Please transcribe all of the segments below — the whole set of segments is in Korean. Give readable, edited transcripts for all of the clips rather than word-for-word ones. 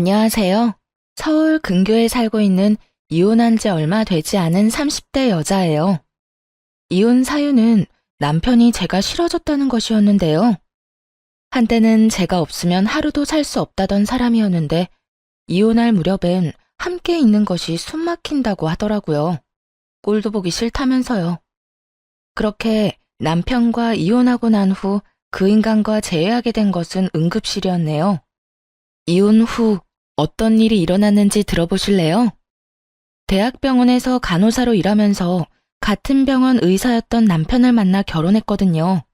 안녕하세요. 서울 근교에 살고 있는 이혼한 지 얼마 되지 않은 30대 여자예요. 이혼 사유는 남편이 제가 싫어졌다는 것이었는데요. 한때는 제가 없으면 하루도 살 수 없다던 사람이었는데 이혼할 무렵엔 함께 있는 것이 숨 막힌다고 하더라고요. 꼴도 보기 싫다면서요. 그렇게 남편과 이혼하고 난 후 그 인간과 재회하게 된 것은 응급실이었네요. 이혼 후 어떤 일이 일어났는지 들어보실래요? 대학병원에서 간호사로 일하면서 같은 병원 의사였던 남편을 만나 결혼했거든요.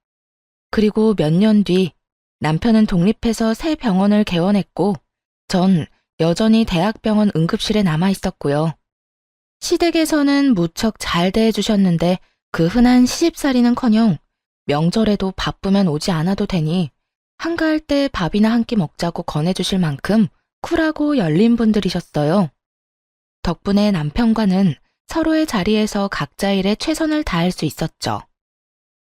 그리고 몇 년 뒤 남편은 독립해서 새 병원을 개원했고 전 여전히 대학병원 응급실에 남아 있었고요. 시댁에서는 무척 잘 대해주셨는데 그 흔한 시집살이는커녕 명절에도 바쁘면 오지 않아도 되니 한가할 때 밥이나 한 끼 먹자고 권해주실 만큼 쿨하고 열린 분들이셨어요. 덕분에 남편과는 서로의 자리에서 각자 일에 최선을 다할 수 있었죠.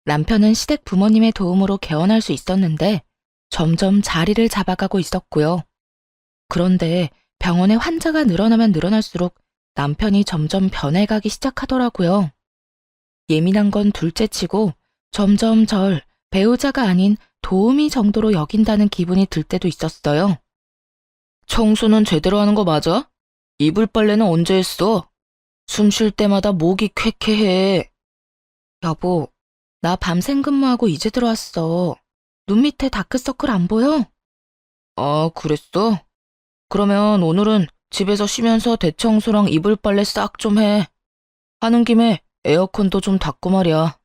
남편은 시댁 부모님의 도움으로 개원할 수 있었는데 점점 자리를 잡아가고 있었고요. 그런데 병원에 환자가 늘어나면 늘어날수록 남편이 점점 변해가기 시작하더라고요. 예민한 건 둘째치고 점점 절 배우자가 아닌 도우미 정도로 여긴다는 기분이 들 때도 있었어요. 청소는 제대로 하는 거 맞아? 이불 빨래는 언제 했어? 숨 쉴 때마다 목이 쾌쾌해. 여보, 나 밤샘 근무하고 이제 들어왔어. 눈 밑에 다크서클 안 보여? 아, 그랬어? 그러면 오늘은 집에서 쉬면서 대청소랑 이불 빨래 싹 좀 해. 하는 김에 에어컨도 좀 닦고 말이야.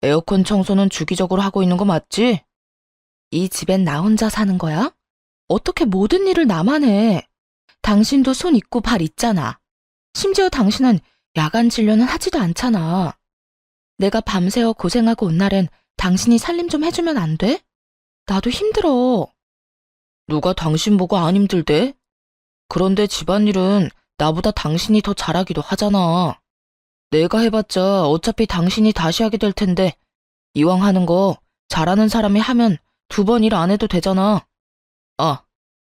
에어컨 청소는 주기적으로 하고 있는 거 맞지? 이 집엔 나 혼자 사는 거야? 어떻게 모든 일을 나만 해? 당신도 손 있고 발 있잖아. 심지어 당신은 야간 진료는 하지도 않잖아. 내가 밤새워 고생하고 온 날엔 당신이 살림 좀 해주면 안 돼? 나도 힘들어. 누가 당신 보고 안 힘들대? 그런데 집안일은 나보다 당신이 더 잘하기도 하잖아. 내가 해봤자 어차피 당신이 다시 하게 될 텐데 이왕 하는 거 잘하는 사람이 하면 2번 일 안 해도 되잖아. 아,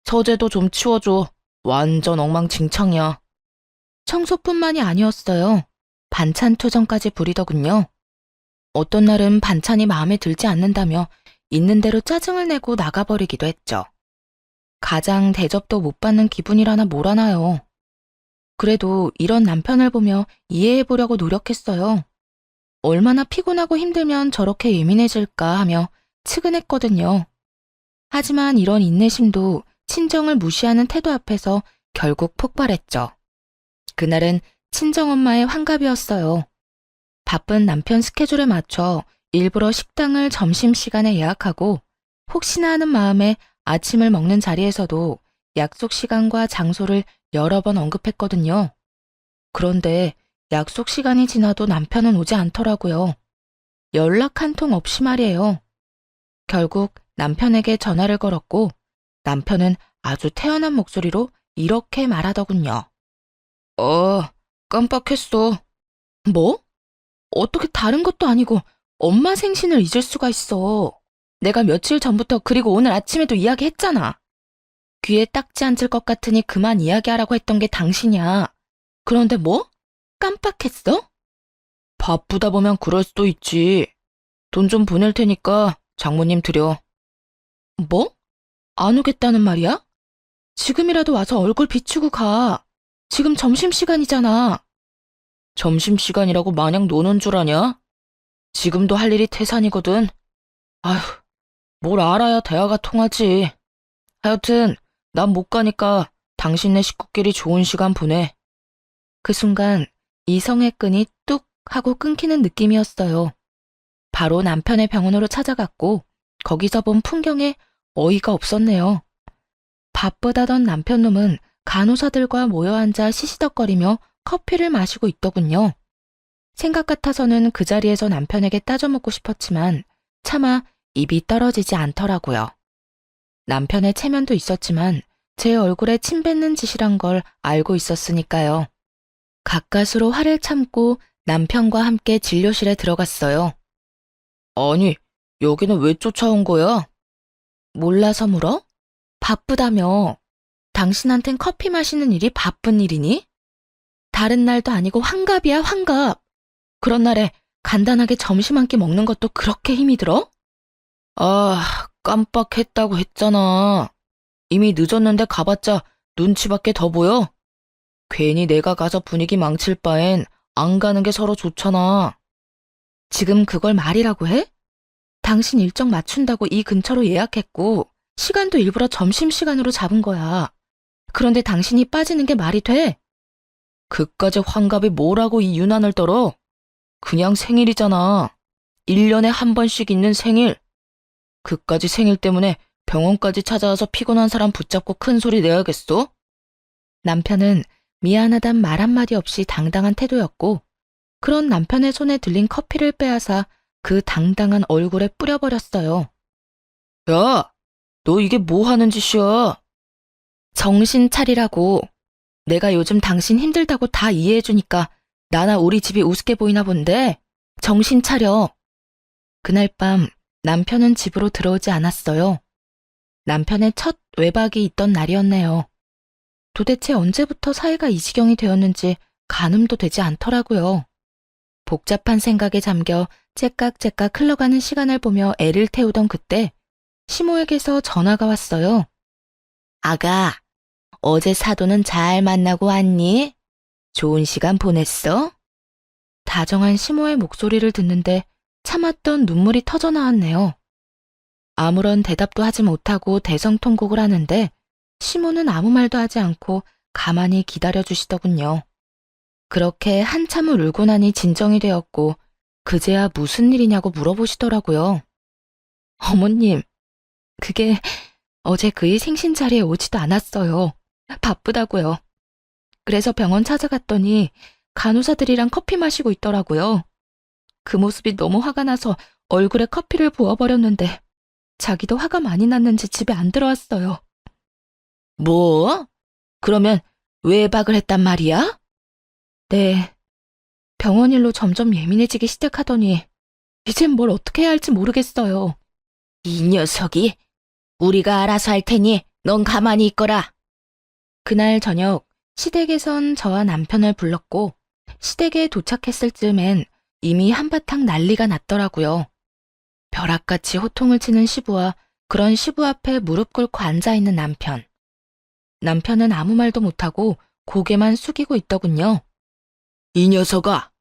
서재도 좀 치워줘. 완전 엉망진창이야. 청소뿐만이 아니었어요. 반찬 투정까지 부리더군요. 어떤 날은 반찬이 마음에 들지 않는다며 있는 대로 짜증을 내고 나가버리기도 했죠. 가장 대접도 못 받는 기분이라나 뭐라나요. 그래도 이런 남편을 보며 이해해보려고 노력했어요. 얼마나 피곤하고 힘들면 저렇게 예민해질까 하며 측은했거든요. 하지만 이런 인내심도 친정을 무시하는 태도 앞에서 결국 폭발했죠. 그날은 친정엄마의 환갑이었어요. 바쁜 남편 스케줄에 맞춰 일부러 식당을 점심시간에 예약하고 혹시나 하는 마음에 아침을 먹는 자리에서도 약속 시간과 장소를 여러 번 언급했거든요. 그런데 약속 시간이 지나도 남편은 오지 않더라고요. 연락 한 통 없이 말이에요. 결국 남편에게 전화를 걸었고 남편은 아주 태연한 목소리로 이렇게 말하더군요. 깜빡했어. 뭐? 어떻게 다른 것도 아니고 엄마 생신을 잊을 수가 있어. 내가 며칠 전부터 그리고 오늘 아침에도 이야기했잖아. 귀에 딱지 앉을 것 같으니 그만 이야기하라고 했던 게 당신이야. 그런데 뭐? 깜빡했어? 바쁘다 보면 그럴 수도 있지. 돈 좀 보낼 테니까 장모님 드려. 뭐? 안 오겠다는 말이야? 지금이라도 와서 얼굴 비추고 가. 지금 점심시간이잖아. 점심시간이라고 마냥 노는 줄 아냐? 지금도 할 일이 태산이거든. 아휴, 뭘 알아야 대화가 통하지. 하여튼 난 못 가니까 당신네 식구끼리 좋은 시간 보내. 그 순간 이성의 끈이 뚝 하고 끊기는 느낌이었어요. 바로 남편의 병원으로 찾아갔고 거기서 본 풍경에 어이가 없었네요. 바쁘다던 남편놈은 간호사들과 모여 앉아 시시덕거리며 커피를 마시고 있더군요. 생각 같아서는 그 자리에서 남편에게 따져묻고 싶었지만 차마 입이 떨어지지 않더라고요. 남편의 체면도 있었지만 제 얼굴에 침 뱉는 짓이란 걸 알고 있었으니까요. 가까스로 화를 참고 남편과 함께 진료실에 들어갔어요. 아니, 여기는 왜 쫓아온 거야? 몰라서 물어? 바쁘다며. 당신한텐 커피 마시는 일이 바쁜 일이니? 다른 날도 아니고 환갑이야, 환갑. 그런 날에 간단하게 점심 한 끼 먹는 것도 그렇게 힘이 들어? 아, 깜빡했다고 했잖아. 이미 늦었는데 가봤자 눈치밖에 더 보여? 괜히 내가 가서 분위기 망칠 바엔 안 가는 게 서로 좋잖아. 지금 그걸 말이라고 해? 당신 일정 맞춘다고 이 근처로 예약했고 시간도 일부러 점심시간으로 잡은 거야. 그런데 당신이 빠지는 게 말이 돼? 그까지 환갑이 뭐라고 이 유난을 떨어? 그냥 생일이잖아. 1년에 한 번씩 있는 생일. 그까지 생일 때문에 병원까지 찾아와서 피곤한 사람 붙잡고 큰 소리 내야겠어? 남편은 미안하단 말 한마디 없이 당당한 태도였고, 그런 남편의 손에 들린 커피를 빼앗아 그 당당한 얼굴에 뿌려버렸어요. 야, 너 이게 뭐 하는 짓이야? 정신 차리라고. 내가 요즘 당신 힘들다고 다 이해해주니까 나나 우리 집이 우습게 보이나 본데 정신 차려. 그날 밤 남편은 집으로 들어오지 않았어요. 남편의 첫 외박이 있던 날이었네요. 도대체 언제부터 사이가 이 지경이 되었는지 가늠도 되지 않더라고요. 복잡한 생각에 잠겨 째깍째깍 흘러가는 시간을 보며 애를 태우던 그때 시모에게서 전화가 왔어요. 아가, 어제 사돈은 잘 만나고 왔니? 좋은 시간 보냈어? 다정한 시모의 목소리를 듣는데 참았던 눈물이 터져 나왔네요. 아무런 대답도 하지 못하고 대성통곡을 하는데 시모는 아무 말도 하지 않고 가만히 기다려주시더군요. 그렇게 한참을 울고 나니 진정이 되었고 그제야 무슨 일이냐고 물어보시더라고요. 어머님, 그게 어제 그의 생신 자리에 오지도 않았어요. 바쁘다고요. 그래서 병원 찾아갔더니 간호사들이랑 커피 마시고 있더라고요. 그 모습이 너무 화가 나서 얼굴에 커피를 부어버렸는데 자기도 화가 많이 났는지 집에 안 들어왔어요. 뭐? 그러면 외박을 했단 말이야? 네. 병원 일로 점점 예민해지기 시작하더니 이젠 뭘 어떻게 해야 할지 모르겠어요. 이 녀석이 우리가 알아서 할 테니 넌 가만히 있거라. 그날 저녁 시댁에선 저와 남편을 불렀고 시댁에 도착했을 즈음엔 이미 한바탕 난리가 났더라고요. 벼락같이 호통을 치는 시부와 그런 시부 앞에 무릎 꿇고 앉아있는 남편. 남편은 아무 말도 못하고 고개만 숙이고 있더군요. 이 녀석아,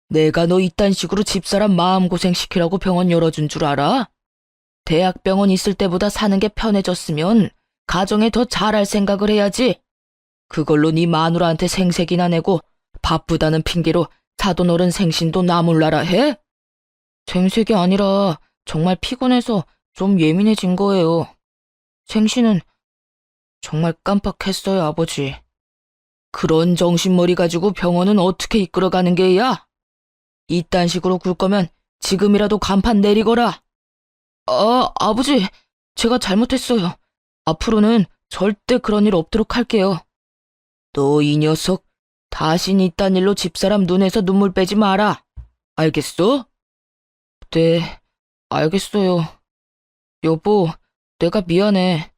내가 너 이딴 식으로 집사람 마음고생시키라고 병원 열어준 줄 알아? 대학병원 있을 때보다 사는 게 편해졌으면 가정에 더 잘할 생각을 해야지. 그걸로 네 마누라한테 생색이나 내고 바쁘다는 핑계로 사돈 어른 생신도 나몰라라 해? 생색이 아니라 정말 피곤해서 좀 예민해진 거예요. 생신은 정말 깜빡했어요, 아버지. 그런 정신머리 가지고 병원은 어떻게 이끌어가는 게야? 이딴 식으로 굴 거면 지금이라도 간판 내리거라. 아버지, 제가 잘못했어요. 앞으로는 절대 그런 일 없도록 할게요. 너 이 녀석, 다신 이딴 일로 집사람 눈에서 눈물 빼지 마라. 알겠어? 네, 알겠어요. 여보, 내가 미안해.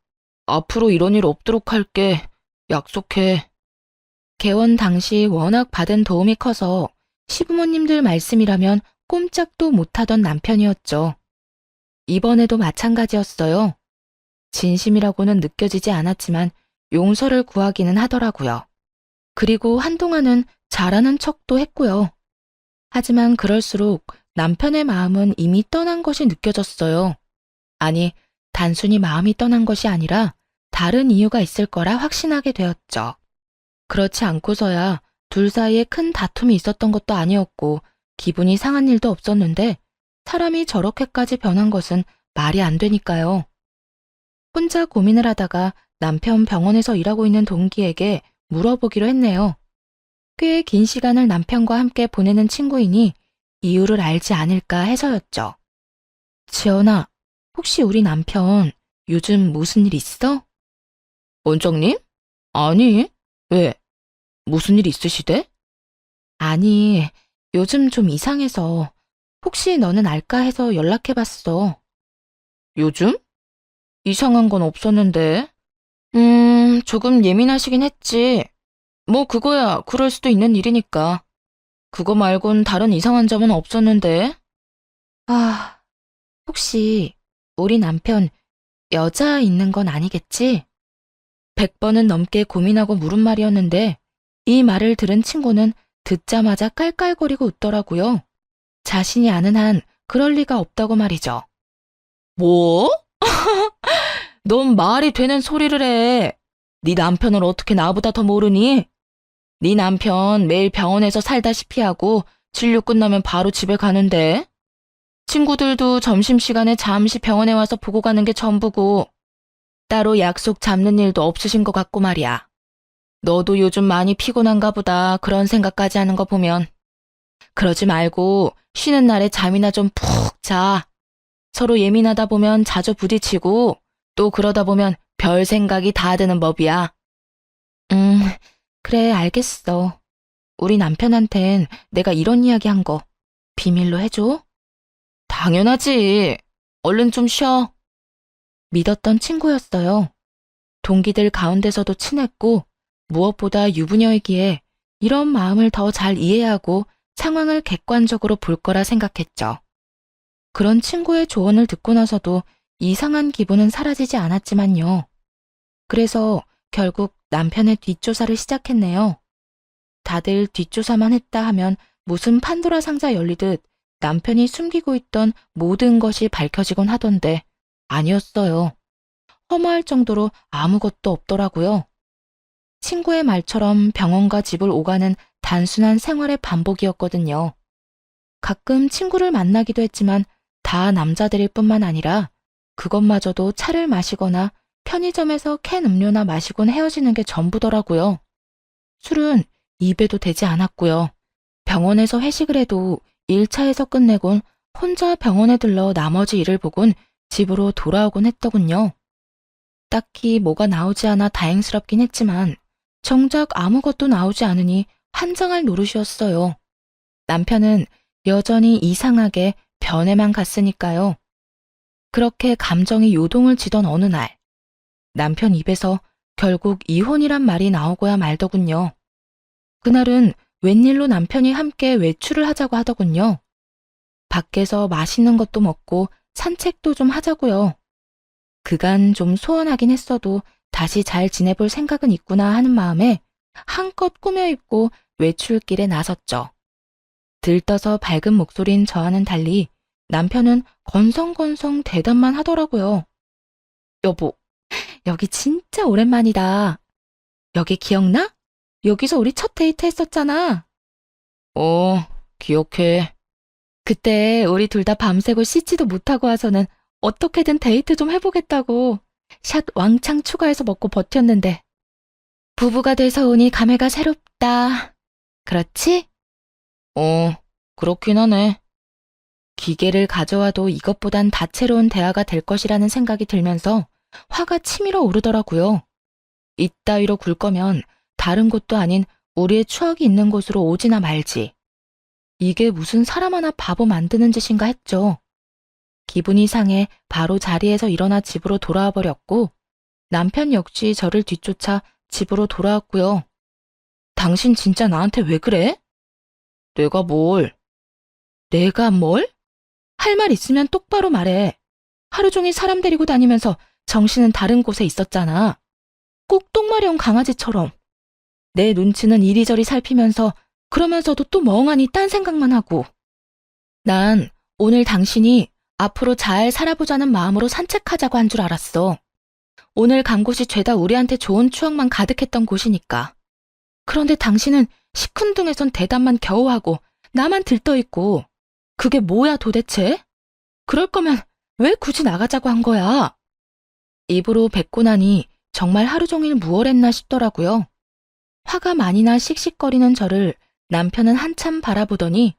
앞으로 이런 일 없도록 할게. 약속해. 개원 당시 워낙 받은 도움이 커서 시부모님들 말씀이라면 꼼짝도 못하던 남편이었죠. 이번에도 마찬가지였어요. 진심이라고는 느껴지지 않았지만 용서를 구하기는 하더라고요. 그리고 한동안은 잘하는 척도 했고요. 하지만 그럴수록 남편의 마음은 이미 떠난 것이 느껴졌어요. 아니, 단순히 마음이 떠난 것이 아니라 다른 이유가 있을 거라 확신하게 되었죠. 그렇지 않고서야 둘 사이에 큰 다툼이 있었던 것도 아니었고 기분이 상한 일도 없었는데 사람이 저렇게까지 변한 것은 말이 안 되니까요. 혼자 고민을 하다가 남편 병원에서 일하고 있는 동기에게 물어보기로 했네요. 꽤 긴 시간을 남편과 함께 보내는 친구이니 이유를 알지 않을까 해서였죠. 지연아, 혹시 우리 남편 요즘 무슨 일 있어? 원장님? 아니, 왜? 무슨 일 있으시대? 아니, 요즘 좀 이상해서 혹시 너는 알까 해서 연락해봤어. 요즘? 이상한 건 없었는데. 조금 예민하시긴 했지. 뭐 그거야, 그럴 수도 있는 일이니까. 그거 말곤 다른 이상한 점은 없었는데. 아, 혹시 우리 남편 여자 있는 건 아니겠지? 100번은 넘게 고민하고 물은 말이었는데 이 말을 들은 친구는 듣자마자 깔깔거리고 웃더라고요. 자신이 아는 한 그럴 리가 없다고 말이죠. 뭐? 넌 말이 되는 소리를 해. 네 남편을 어떻게 나보다 더 모르니? 네 남편 매일 병원에서 살다시피 하고 진료 끝나면 바로 집에 가는데. 친구들도 점심시간에 잠시 병원에 와서 보고 가는 게 전부고 따로 약속 잡는 일도 없으신 것 같고 말이야. 너도 요즘 많이 피곤한가 보다 그런 생각까지 하는 거 보면. 그러지 말고 쉬는 날에 잠이나 좀 푹 자. 서로 예민하다 보면 자주 부딪히고 또 그러다 보면 별 생각이 다 드는 법이야. 음, 그래, 알겠어. 우리 남편한텐 내가 이런 이야기 한 거 비밀로 해줘? 당연하지. 얼른 좀 쉬어. 믿었던 친구였어요. 동기들 가운데서도 친했고 무엇보다 유부녀이기에 이런 마음을 더 잘 이해하고 상황을 객관적으로 볼 거라 생각했죠. 그런 친구의 조언을 듣고 나서도 이상한 기분은 사라지지 않았지만요. 그래서 결국 남편의 뒷조사를 시작했네요. 다들 뒷조사만 했다 하면 무슨 판도라 상자 열리듯 남편이 숨기고 있던 모든 것이 밝혀지곤 하던데 아니었어요. 허무할 정도로 아무것도 없더라고요. 친구의 말처럼 병원과 집을 오가는 단순한 생활의 반복이었거든요. 가끔 친구를 만나기도 했지만 다 남자들일 뿐만 아니라 그것마저도 차를 마시거나 편의점에서 캔 음료나 마시곤 헤어지는 게 전부더라고요. 술은 입에도 대지 않았고요. 병원에서 회식을 해도 1차에서 끝내곤 혼자 병원에 들러 나머지 일을 보곤 집으로 돌아오곤 했더군요. 딱히 뭐가 나오지 않아 다행스럽긴 했지만 정작 아무것도 나오지 않으니 환장할 노릇이었어요. 남편은 여전히 이상하게 변해만 갔으니까요. 그렇게 감정이 요동을 지던 어느 날, 남편 입에서 결국 이혼이란 말이 나오고야 말더군요. 그날은 웬일로 남편이 함께 외출을 하자고 하더군요. 밖에서 맛있는 것도 먹고 산책도 좀 하자고요. 그간 좀 소원하긴 했어도 다시 잘 지내볼 생각은 있구나 하는 마음에 한껏 꾸며입고 외출길에 나섰죠. 들떠서 밝은 목소리인 저와는 달리 남편은 건성건성 대답만 하더라고요. 여보, 여기 진짜 오랜만이다. 여기 기억나? 여기서 우리 첫 데이트 했었잖아. 기억해. 그때 우리 둘 다 밤새고 씻지도 못하고 와서는 어떻게든 데이트 좀 해보겠다고 샷 왕창 추가해서 먹고 버텼는데 부부가 돼서 오니 감회가 새롭다. 그렇지? 그렇긴 하네. 기계를 가져와도 이것보단 다채로운 대화가 될 것이라는 생각이 들면서 화가 치밀어 오르더라고요. 이따위로 굴 거면 다른 곳도 아닌 우리의 추억이 있는 곳으로 오지나 말지. 이게 무슨 사람 하나 바보 만드는 짓인가 했죠. 기분이 상해 바로 자리에서 일어나 집으로 돌아와 버렸고 남편 역시 저를 뒤쫓아 집으로 돌아왔고요. 당신 진짜 나한테 왜 그래? 내가 뭘? 내가 뭘? 할 말 있으면 똑바로 말해. 하루 종일 사람 데리고 다니면서 정신은 다른 곳에 있었잖아. 꼭 똥마려운 강아지처럼. 내 눈치는 이리저리 살피면서 그러면서도 또 멍하니 딴 생각만 하고. 난 오늘 당신이 앞으로 잘 살아보자는 마음으로 산책하자고 한 줄 알았어. 오늘 간 곳이 죄다 우리한테 좋은 추억만 가득했던 곳이니까. 그런데 당신은 시큰둥해선 대답만 겨우 하고 나만 들떠있고 그게 뭐야 도대체? 그럴 거면 왜 굳이 나가자고 한 거야? 입으로 뱉고 나니 정말 하루 종일 무얼했나 싶더라고요. 화가 많이 나 씩씩거리는 저를 남편은 한참 바라보더니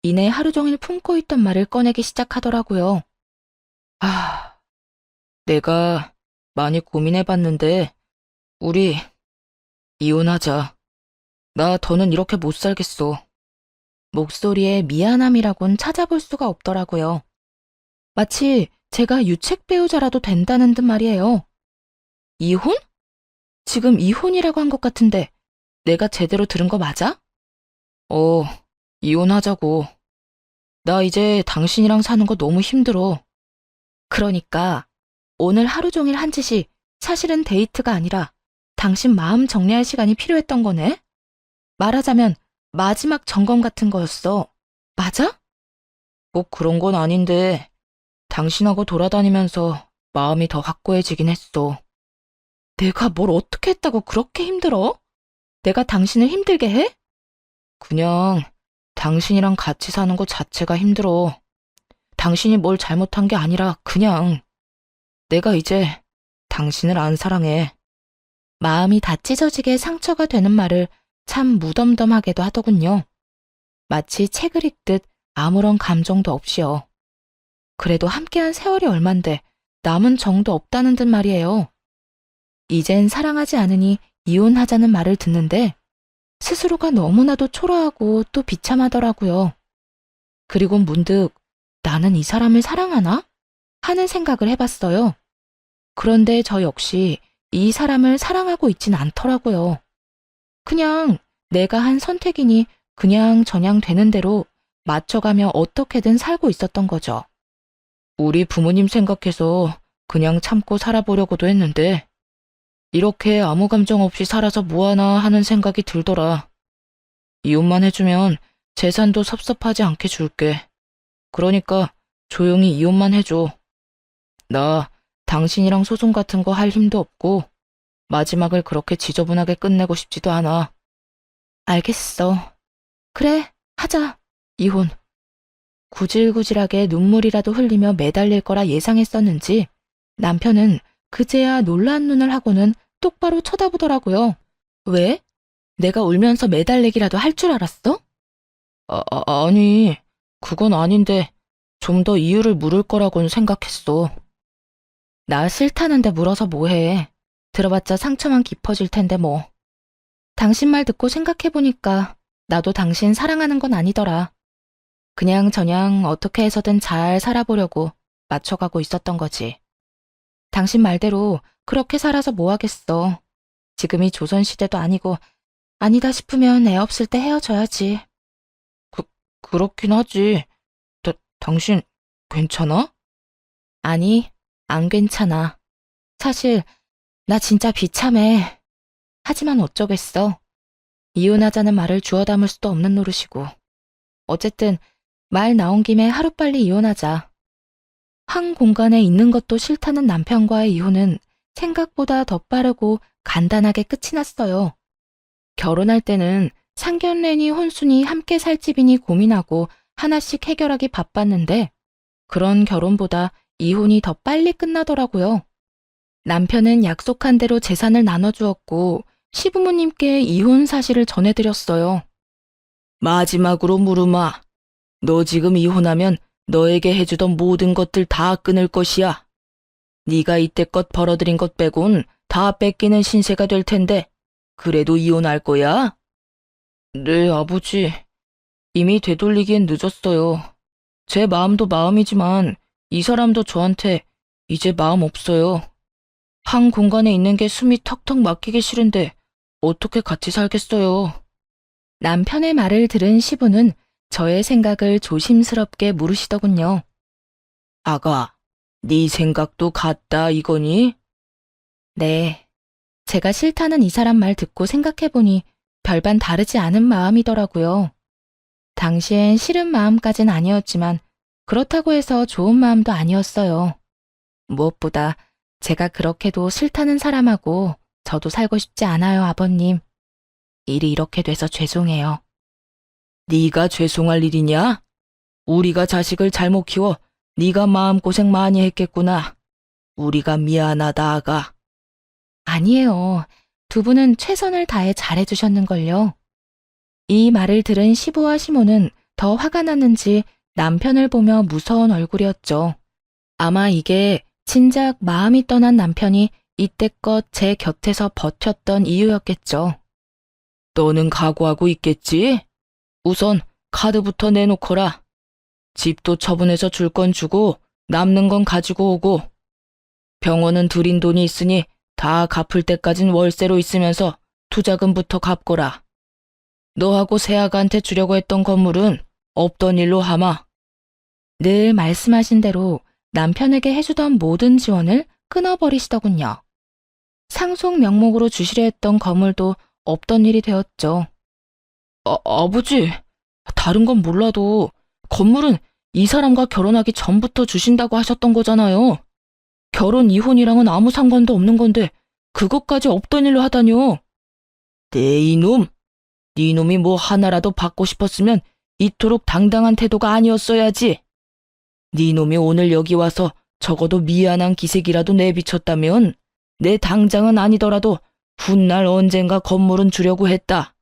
이내 하루 종일 품고 있던 말을 꺼내기 시작하더라고요. 내가 많이 고민해봤는데 우리 이혼하자. 나 더는 이렇게 못 살겠어. 목소리에 미안함이라곤 찾아볼 수가 없더라고요. 마치 제가 유책 배우자라도 된다는 듯 말이에요. 이혼? 지금 이혼이라고 한 것 같은데 내가 제대로 들은 거 맞아? 이혼하자고. 나 이제 당신이랑 사는 거 너무 힘들어. 그러니까 오늘 하루 종일 한 짓이 사실은 데이트가 아니라 당신 마음 정리할 시간이 필요했던 거네? 말하자면 마지막 점검 같은 거였어. 맞아? 꼭 그런 건 아닌데 당신하고 돌아다니면서 마음이 더 확고해지긴 했어. 내가 뭘 어떻게 했다고 그렇게 힘들어? 내가 당신을 힘들게 해? 그냥 당신이랑 같이 사는 것 자체가 힘들어. 당신이 뭘 잘못한 게 아니라 그냥 내가 이제 당신을 안 사랑해. 마음이 다 찢어지게 상처가 되는 말을 참 무덤덤하게도 하더군요. 마치 책을 읽듯 아무런 감정도 없이요. 그래도 함께한 세월이 얼만데 남은 정도 없다는 듯 말이에요. 이젠 사랑하지 않으니 이혼하자는 말을 듣는데 스스로가 너무나도 초라하고 또 비참하더라고요. 그리고 문득 나는 이 사람을 사랑하나? 하는 생각을 해봤어요. 그런데 저 역시 이 사람을 사랑하고 있진 않더라고요. 그냥 내가 한 선택이니 그냥 저냥 되는 대로 맞춰가며 어떻게든 살고 있었던 거죠. 우리 부모님 생각해서 그냥 참고 살아보려고도 했는데 이렇게 아무 감정 없이 살아서 뭐하나 하는 생각이 들더라. 이혼만 해주면 재산도 섭섭하지 않게 줄게. 그러니까 조용히 이혼만 해줘. 나 당신이랑 소송 같은 거 할 힘도 없고 마지막을 그렇게 지저분하게 끝내고 싶지도 않아. 알겠어. 그래, 하자. 이혼. 구질구질하게 눈물이라도 흘리며 매달릴 거라 예상했었는지 남편은 그제야 놀란 눈을 하고는 똑바로 쳐다보더라고요. 왜? 내가 울면서 매달리기라도 할 줄 알았어? 아니, 그건 아닌데 좀 더 이유를 물을 거라고는 생각했어. 나 싫다는데 물어서 뭐해. 들어봤자 상처만 깊어질 텐데 뭐. 당신 말 듣고 생각해보니까 나도 당신 사랑하는 건 아니더라. 그냥 저냥 어떻게 해서든 잘 살아보려고 맞춰가고 있었던 거지. 당신 말대로 그렇게 살아서 뭐 하겠어. 지금이 조선시대도 아니고 아니다 싶으면 애 없을 때 헤어져야지. 그렇긴 하지. 당신 괜찮아? 아니, 안 괜찮아. 사실 나 진짜 비참해. 하지만 어쩌겠어. 이혼하자는 말을 주워 담을 수도 없는 노릇이고. 어쨌든 말 나온 김에 하루빨리 이혼하자. 한 공간에 있는 것도 싫다는 남편과의 이혼은 생각보다 더 빠르고 간단하게 끝이 났어요. 결혼할 때는 상견례니 혼수니 함께 살 집이니 고민하고 하나씩 해결하기 바빴는데 그런 결혼보다 이혼이 더 빨리 끝나더라고요. 남편은 약속한 대로 재산을 나눠주었고 시부모님께 이혼 사실을 전해드렸어요. 마지막으로 물으마. 너 지금 이혼하면 너에게 해주던 모든 것들 다 끊을 것이야. 네가 이때껏 벌어들인 것 빼곤 다 뺏기는 신세가 될 텐데 그래도 이혼할 거야? 네, 아버지. 이미 되돌리기엔 늦었어요. 제 마음도 마음이지만 이 사람도 저한테 이제 마음 없어요. 한 공간에 있는 게 숨이 턱턱 막히기 싫은데 어떻게 같이 살겠어요. 남편의 말을 들은 시부는 저의 생각을 조심스럽게 물으시더군요. 아가, 네 생각도 같다 이거니? 네. 제가 싫다는 이 사람 말 듣고 생각해보니 별반 다르지 않은 마음이더라고요. 당시엔 싫은 마음까진 아니었지만 그렇다고 해서 좋은 마음도 아니었어요. 무엇보다 제가 그렇게도 싫다는 사람하고 저도 살고 싶지 않아요, 아버님. 일이 이렇게 돼서 죄송해요. 네가 죄송할 일이냐? 우리가 자식을 잘못 키워 네가 마음고생 많이 했겠구나. 우리가 미안하다, 아가. 아니에요. 두 분은 최선을 다해 잘해주셨는걸요. 이 말을 들은 시부와 시모는 더 화가 났는지 남편을 보며 무서운 얼굴이었죠. 아마 이게 진작 마음이 떠난 남편이 이때껏 제 곁에서 버텼던 이유였겠죠. 너는 각오하고 있겠지? 우선 카드부터 내놓거라. 집도 처분해서 줄 건 주고 남는 건 가지고 오고 병원은 들인 돈이 있으니 다 갚을 때까진 월세로 있으면서 투자금부터 갚거라. 너하고 세아가한테 주려고 했던 건물은 없던 일로 하마. 늘 말씀하신 대로 남편에게 해주던 모든 지원을 끊어버리시더군요. 상속 명목으로 주시려 했던 건물도 없던 일이 되었죠. 아버지, 다른 건 몰라도 건물은 이 사람과 결혼하기 전부터 주신다고 하셨던 거잖아요. 결혼 이혼이랑은 아무 상관도 없는 건데 그것까지 없던 일로 하다뇨. 네 이놈, 네 놈이 뭐 하나라도 받고 싶었으면 이토록 당당한 태도가 아니었어야지. 네 놈이 오늘 여기 와서 적어도 미안한 기색이라도 내비쳤다면 내 당장은 아니더라도 훗날 언젠가 건물은 주려고 했다.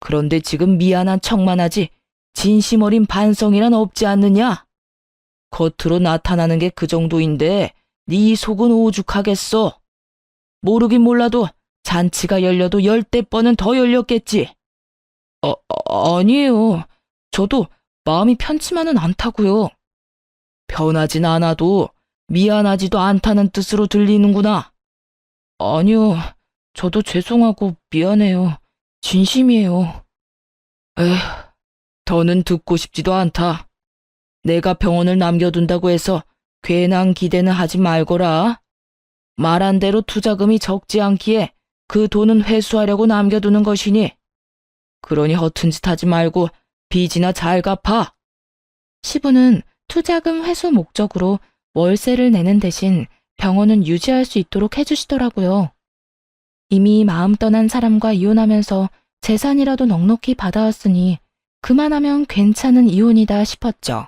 그런데 지금 미안한 척만 하지 진심 어린 반성이란 없지 않느냐? 겉으로 나타나는 게 그 정도인데 네 속은 오죽하겠어. 모르긴 몰라도 잔치가 열려도 10대 번은 더 열렸겠지. 아니에요. 저도 마음이 편치만은 않다고요. 편하진 않아도 미안하지도 않다는 뜻으로 들리는구나. 아니요. 저도 죄송하고 미안해요. 진심이에요. 에휴, 더는 듣고 싶지도 않다. 내가 병원을 남겨둔다고 해서 괜한 기대는 하지 말거라. 말한 대로 투자금이 적지 않기에 그 돈은 회수하려고 남겨두는 것이니. 그러니 허튼 짓 하지 말고 빚이나 잘 갚아. 시부는 투자금 회수 목적으로 월세를 내는 대신 병원은 유지할 수 있도록 해주시더라고요. 이미 마음 떠난 사람과 이혼하면서 재산이라도 넉넉히 받아왔으니 그만하면 괜찮은 이혼이다 싶었죠.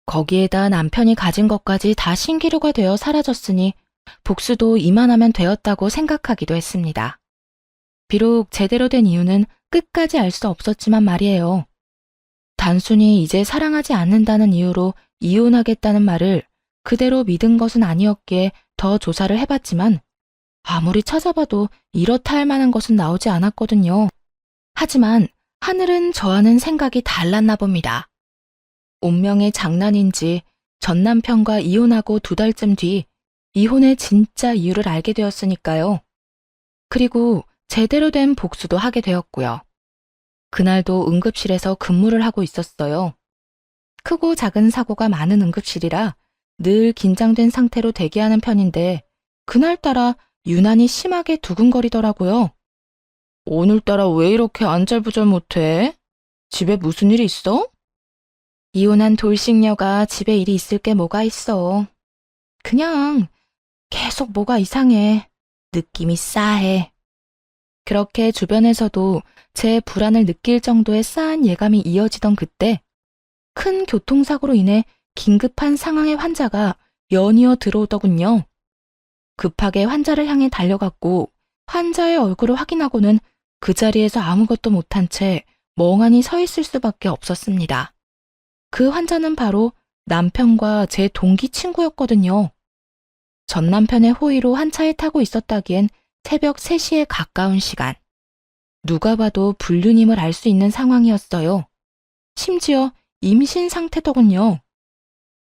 거기에다 남편이 가진 것까지 다 신기루가 되어 사라졌으니 복수도 이만하면 되었다고 생각하기도 했습니다. 비록 제대로 된 이유는 끝까지 알 수 없었지만 말이에요. 단순히 이제 사랑하지 않는다는 이유로 이혼하겠다는 말을 그대로 믿은 것은 아니었기에 더 조사를 해봤지만 아무리 찾아봐도 이렇다 할 만한 것은 나오지 않았거든요. 하지만 하늘은 저와는 생각이 달랐나 봅니다. 운명의 장난인지 전 남편과 이혼하고 2달쯤 뒤 이혼의 진짜 이유를 알게 되었으니까요. 그리고 제대로 된 복수도 하게 되었고요. 그날도 응급실에서 근무를 하고 있었어요. 크고 작은 사고가 많은 응급실이라 늘 긴장된 상태로 대기하는 편인데 그날따라 유난히 심하게 두근거리더라고요. 오늘따라 왜 이렇게 안절부절 못해? 집에 무슨 일 있어? 이혼한 돌싱녀가 집에 일이 있을 게 뭐가 있어. 그냥 계속 뭐가 이상해. 느낌이 싸해. 그렇게 주변에서도 제 불안을 느낄 정도의 싸한 예감이 이어지던 그때 큰 교통사고로 인해 긴급한 상황의 환자가 연이어 들어오더군요. 급하게 환자를 향해 달려갔고 환자의 얼굴을 확인하고는 그 자리에서 아무것도 못한 채 멍하니 서 있을 수밖에 없었습니다. 그 환자는 바로 남편과 제 동기 친구였거든요. 전 남편의 호의로 한 차에 타고 있었다기엔 새벽 3시에 가까운 시간. 누가 봐도 불륜임을 알 수 있는 상황이었어요. 심지어 임신 상태더군요.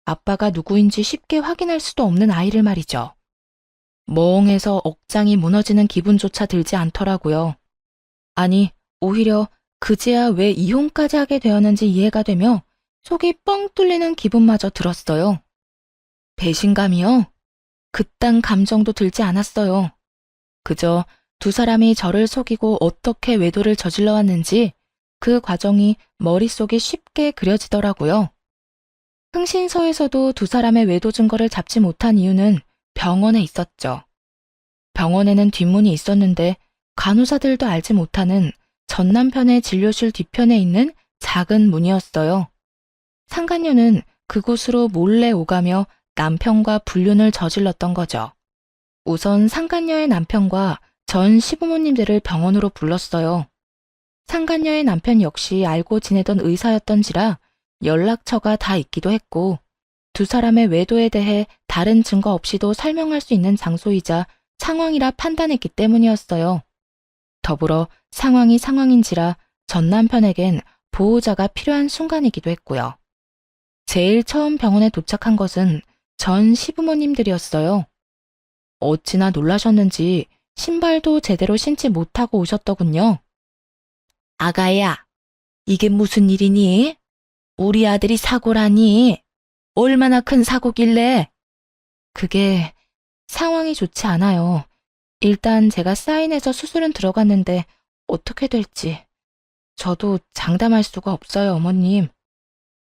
아빠가 누구인지 쉽게 확인할 수도 없는 아이를 말이죠. 멍해서 억장이 무너지는 기분조차 들지 않더라고요. 아니, 오히려 그제야 왜 이혼까지 하게 되었는지 이해가 되며 속이 뻥 뚫리는 기분마저 들었어요. 배신감이요? 그딴 감정도 들지 않았어요. 그저 2사람이 저를 속이고 어떻게 외도를 저질러 왔는지 그 과정이 머릿속에 쉽게 그려지더라고요. 흥신소에서도 2사람의 외도 증거를 잡지 못한 이유는 병원에 있었죠. 병원에는 뒷문이 있었는데 간호사들도 알지 못하는 전 남편의 진료실 뒤편에 있는 작은 문이었어요. 상간녀는 그곳으로 몰래 오가며 남편과 불륜을 저질렀던 거죠. 우선 상간녀의 남편과 전 시부모님들을 병원으로 불렀어요. 상간녀의 남편 역시 알고 지내던 의사였던지라 연락처가 다 있기도 했고 2사람의 외도에 대해 다른 증거 없이도 설명할 수 있는 장소이자 상황이라 판단했기 때문이었어요. 더불어 상황이 상황인지라 전 남편에겐 보호자가 필요한 순간이기도 했고요. 제일 처음 병원에 도착한 것은 전 시부모님들이었어요. 어찌나 놀라셨는지 신발도 제대로 신지 못하고 오셨더군요. 아가야, 이게 무슨 일이니? 우리 아들이 사고라니? 얼마나 큰 사고길래? 그게 상황이 좋지 않아요. 일단 제가 사인해서 수술은 들어갔는데 어떻게 될지. 저도 장담할 수가 없어요, 어머님.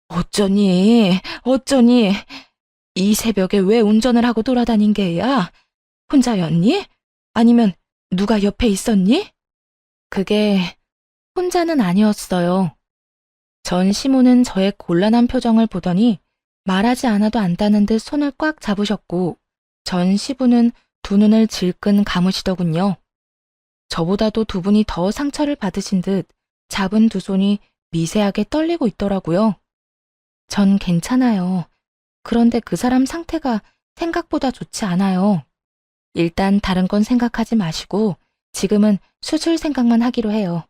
어쩌니? 이 새벽에 왜 운전을 하고 돌아다닌 게야? 혼자였니? 아니면 누가 옆에 있었니? 그게 혼자는 아니었어요. 전 시모는 저의 곤란한 표정을 보더니 말하지 않아도 안다는 듯 손을 꽉 잡으셨고 전 시부는 두 눈을 질끈 감으시더군요. 저보다도 두 분이 더 상처를 받으신 듯 잡은 두 손이 미세하게 떨리고 있더라고요. 전 괜찮아요. 그런데 그 사람 상태가 생각보다 좋지 않아요. 일단 다른 건 생각하지 마시고 지금은 수술 생각만 하기로 해요.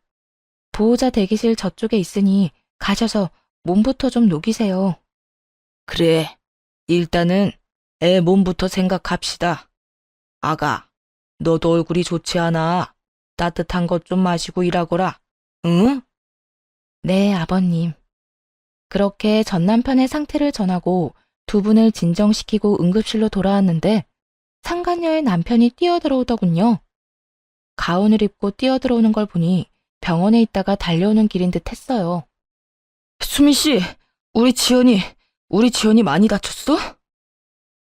보호자 대기실 저쪽에 있으니 가셔서 몸부터 좀 녹이세요. 그래, 일단은 애 몸부터 생각합시다. 아가, 너도 얼굴이 좋지 않아. 따뜻한 것 좀 마시고 일하거라. 응? 네, 아버님. 그렇게 전 남편의 상태를 전하고 두 분을 진정시키고 응급실로 돌아왔는데 상간녀의 남편이 뛰어들어오더군요. 가운을 입고 뛰어들어오는 걸 보니 병원에 있다가 달려오는 길인 듯 했어요. 수민 씨, 우리 지연이 많이 다쳤어?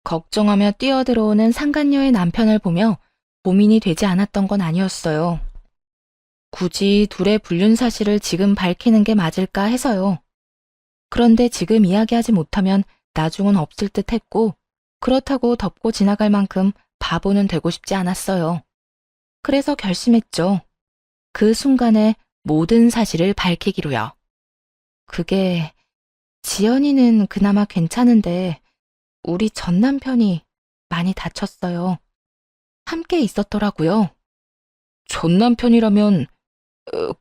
걱정하며 뛰어들어오는 상간녀의 남편을 보며 고민이 되지 않았던 건 아니었어요. 굳이 둘의 불륜 사실을 지금 밝히는 게 맞을까 해서요. 그런데 지금 이야기하지 못하면 나중은 없을 듯 했고 그렇다고 덮고 지나갈 만큼 바보는 되고 싶지 않았어요. 그래서 결심했죠. 그 순간에 모든 사실을 밝히기로요. 그게 지연이는 그나마 괜찮은데 우리 전 남편이 많이 다쳤어요. 함께 있었더라고요. 전 남편이라면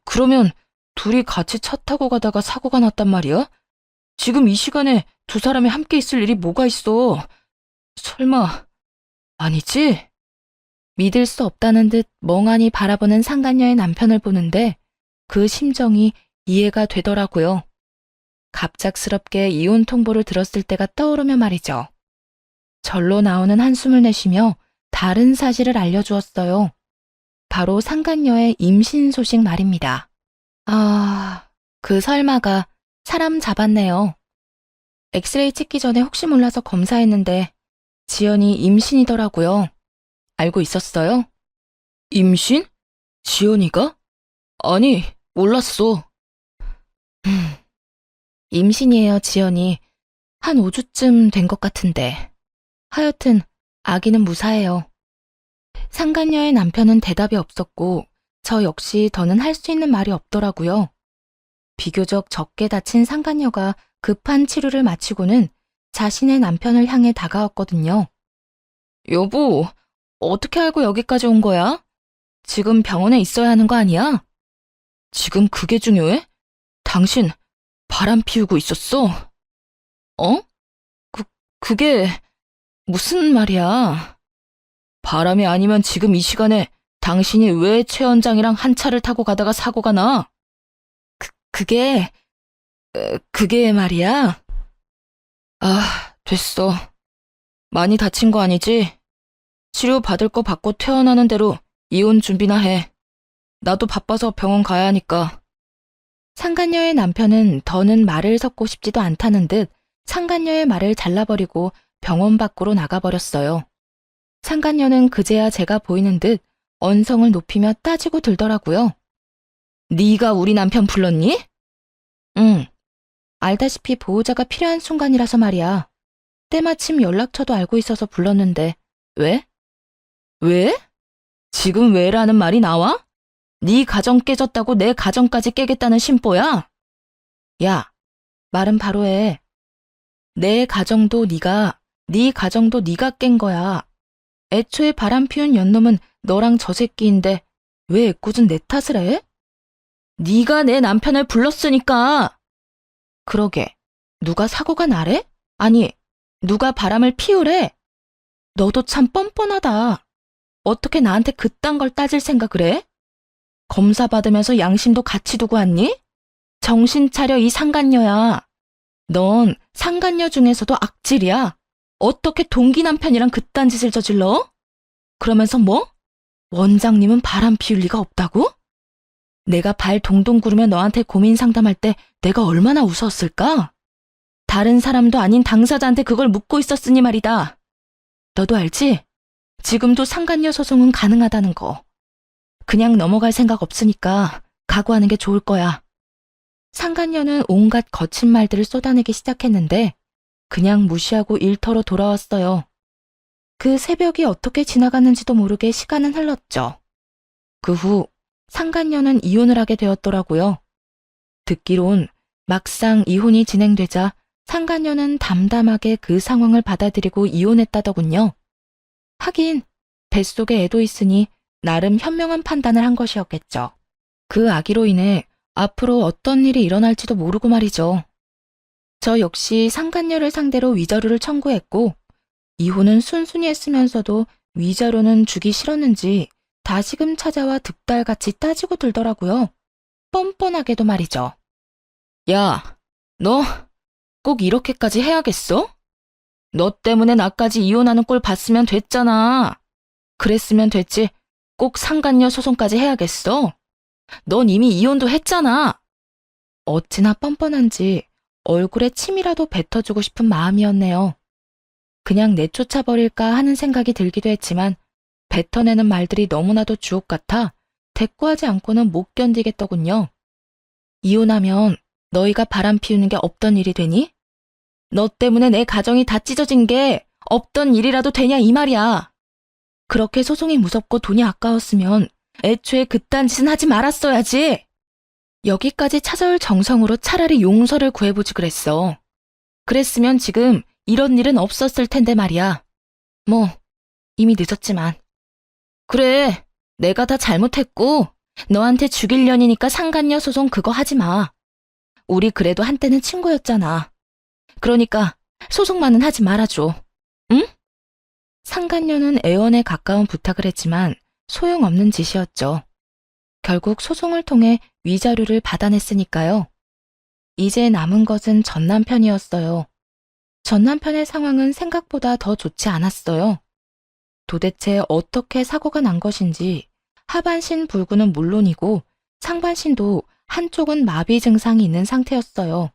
그러면 둘이 같이 차 타고 가다가 사고가 났단 말이야? 지금 이 시간에 두 사람이 함께 있을 일이 뭐가 있어? 설마 아니지? 믿을 수 없다는 듯 멍하니 바라보는 상간녀의 남편을 보는데 그 심정이 이해가 되더라고요. 갑작스럽게 이혼 통보를 들었을 때가 떠오르며 말이죠. 절로 나오는 한숨을 내쉬며 다른 사실을 알려주었어요. 바로 상간녀의 임신 소식 말입니다. 그 설마가 사람 잡았네요. 엑스레이 찍기 전에 혹시 몰라서 검사했는데 지연이 임신이더라고요. 알고 있었어요? 임신? 지연이가? 아니, 몰랐어. 임신이에요, 지연이. 한 5주쯤 된 것 같은데. 하여튼 아기는 무사해요. 상간녀의 남편은 대답이 없었고 저 역시 더는 할 수 있는 말이 없더라고요. 비교적 적게 다친 상간녀가 급한 치료를 마치고는 자신의 남편을 향해 다가왔거든요. 여보, 어떻게 알고 여기까지 온 거야? 지금 병원에 있어야 하는 거 아니야? 지금 그게 중요해? 당신 바람 피우고 있었어? 어? 그게 무슨 말이야? 바람이 아니면 지금 이 시간에 당신이 왜 최 원장이랑 한 차를 타고 가다가 사고가 나? 그게 말이야? 됐어. 많이 다친 거 아니지? 치료 받을 거 받고 퇴원하는 대로 이혼 준비나 해. 나도 바빠서 병원 가야 하니까. 상간녀의 남편은 더는 말을 섞고 싶지도 않다는 듯 상간녀의 말을 잘라버리고 병원 밖으로 나가버렸어요. 상간녀는 그제야 제가 보이는 듯 언성을 높이며 따지고 들더라고요. 네가 우리 남편 불렀니? 응. 알다시피 보호자가 필요한 순간이라서 말이야. 때마침 연락처도 알고 있어서 불렀는데 왜? 왜? 지금 왜라는 말이 나와? 네 가정 깨졌다고 내 가정까지 깨겠다는 심보야? 야, 말은 바로 해. 내 가정도 네가, 네 가정도 네가 깬 거야. 애초에 바람 피운 연놈은 너랑 저 새끼인데 왜 애꿎은 내 탓을 해? 네가 내 남편을 불렀으니까. 그러게, 누가 사고가 나래? 아니, 누가 바람을 피우래? 너도 참 뻔뻔하다. 어떻게 나한테 그딴 걸 따질 생각을 해? 검사 받으면서 양심도 같이 두고 왔니? 정신 차려, 이 상간녀야. 넌 상간녀 중에서도 악질이야. 어떻게 동기 남편이랑 그딴 짓을 저질러? 그러면서 뭐? 원장님은 바람 피울 리가 없다고? 내가 발 동동 구르며 너한테 고민 상담할 때 내가 얼마나 웃었을까? 다른 사람도 아닌 당사자한테 그걸 묻고 있었으니 말이다. 너도 알지? 지금도 상간녀 소송은 가능하다는 거. 그냥 넘어갈 생각 없으니까 각오하는 게 좋을 거야. 상간녀는 온갖 거친 말들을 쏟아내기 시작했는데 그냥 무시하고 일터로 돌아왔어요. 그 새벽이 어떻게 지나갔는지도 모르게 시간은 흘렀죠. 그 후 상간녀는 이혼을 하게 되었더라고요. 듣기론 막상 이혼이 진행되자 상간녀는 담담하게 그 상황을 받아들이고 이혼했다더군요. 하긴 뱃속에 애도 있으니 나름 현명한 판단을 한 것이었겠죠. 그 아기로 인해 앞으로 어떤 일이 일어날지도 모르고 말이죠. 저 역시 상간녀를 상대로 위자료를 청구했고 이혼은 순순히 했으면서도 위자료는 주기 싫었는지 다시금 찾아와 득달같이 따지고 들더라고요. 뻔뻔하게도 말이죠. 야, 너 꼭 이렇게까지 해야겠어? 너 때문에 나까지 이혼하는 꼴 봤으면 됐잖아. 그랬으면 됐지. 꼭 상간녀 소송까지 해야겠어? 넌 이미 이혼도 했잖아. 어찌나 뻔뻔한지 얼굴에 침이라도 뱉어주고 싶은 마음이었네요. 그냥 내쫓아버릴까 하는 생각이 들기도 했지만 뱉어내는 말들이 너무나도 주옥 같아 대꾸하지 않고는 못 견디겠더군요. 이혼하면 너희가 바람 피우는 게 없던 일이 되니? 너 때문에 내 가정이 다 찢어진 게 없던 일이라도 되냐 이 말이야. 그렇게 소송이 무섭고 돈이 아까웠으면 애초에 그딴 짓은 하지 말았어야지. 여기까지 찾아올 정성으로 차라리 용서를 구해보지 그랬어. 그랬으면 지금 이런 일은 없었을 텐데 말이야. 뭐 이미 늦었지만. 그래, 내가 다 잘못했고 너한테 죽일 년이니까 상간녀 소송 그거 하지 마. 우리 그래도 한때는 친구였잖아. 그러니까 소송만은 하지 말아줘. 응? 상간녀는 애원에 가까운 부탁을 했지만 소용없는 짓이었죠. 결국 소송을 통해 위자료를 받아냈으니까요. 이제 남은 것은 전 남편이었어요. 전 남편의 상황은 생각보다 더 좋지 않았어요. 도대체 어떻게 사고가 난 것인지 하반신 불구는 물론이고 상반신도 한쪽은 마비 증상이 있는 상태였어요.